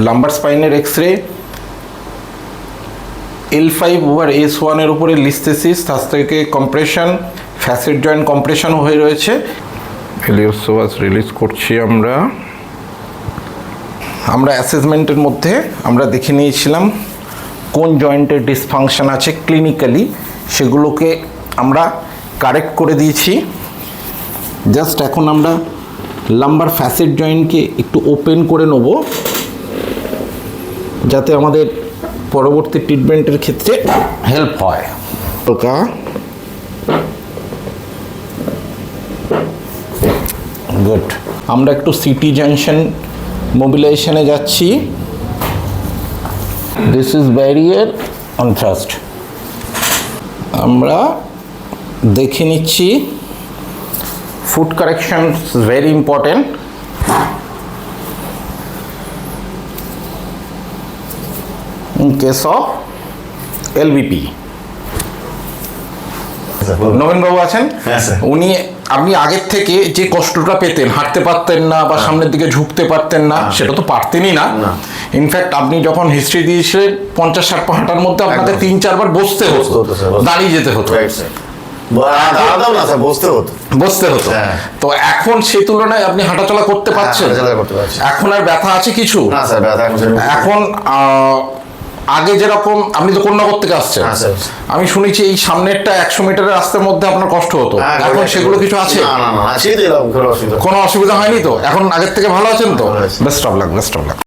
Lumber স্পাইনের X-ray L5/S1 এর উপরে listhesis, তার থেকে কম্প্রেশন, ফ্যাসেট জয়েন্ট কম্প্রেশন হয়ে রয়েছে। ইলিওপসোয়াস রিলিজ করছি আমরা অ্যাসেসমেন্টের মধ্যে আমরা দেখে নিয়েছিলাম কোন জয়েন্টের ডিসফাংশন আছে ক্লিনিক্যালি, সেগুলোকে আমরা কারেক্ট করে দিয়েছি। জাস্ট এখন আমরা লাম্বার ফ্যাসেট জয়েন্টকে একটু ওপেন করে নেব, যাতে আমাদের পরবর্তী ট্রিটমেন্টের ক্ষেত্রে হেল্প হয়। গুড। আমরা একটু সিটি জাংশন মোবিলাইজেশনে যাচ্ছি। This is barrier on thrust. আমরা দেখে নিচ্ছি foot correction very important. In case of LVP, নবীন বাবু আছেন, উনি আপনি আগের থেকে যে কষ্টটা পেতেন, হাঁটতে পারতেন না বা সামনের দিকে ঝুঁকতে পারতেন না, সেটা তো পারতেনই না। ইনফ্যাক্ট আপনি যখন হিস্ট্রি দিয়েছিলেন 50-60 পা হাঁটার মধ্যে আপনাকে 3-4 বার বসতে হতো, দাঁড়িয়ে যেতে হতো, বসতে হতো। তো এখন সেই তুলনায় আপনি হাঁটাচলা করতে পারছেন? এখন আর ব্যথা আছে কিছু? এখন আগে যেরকম, আপনি তো কন্যাগর থেকে আসছেন, আমি শুনেছি এই সামনেরটা 100 মিটারের রাস্তার মধ্যে আপনার কষ্ট হতো, এখন সেগুলো কিছু আছে? কোনো অসুবিধা হয়নি তো? এখন আগের থেকে ভালো আছেন তো? Best of luck, best of luck.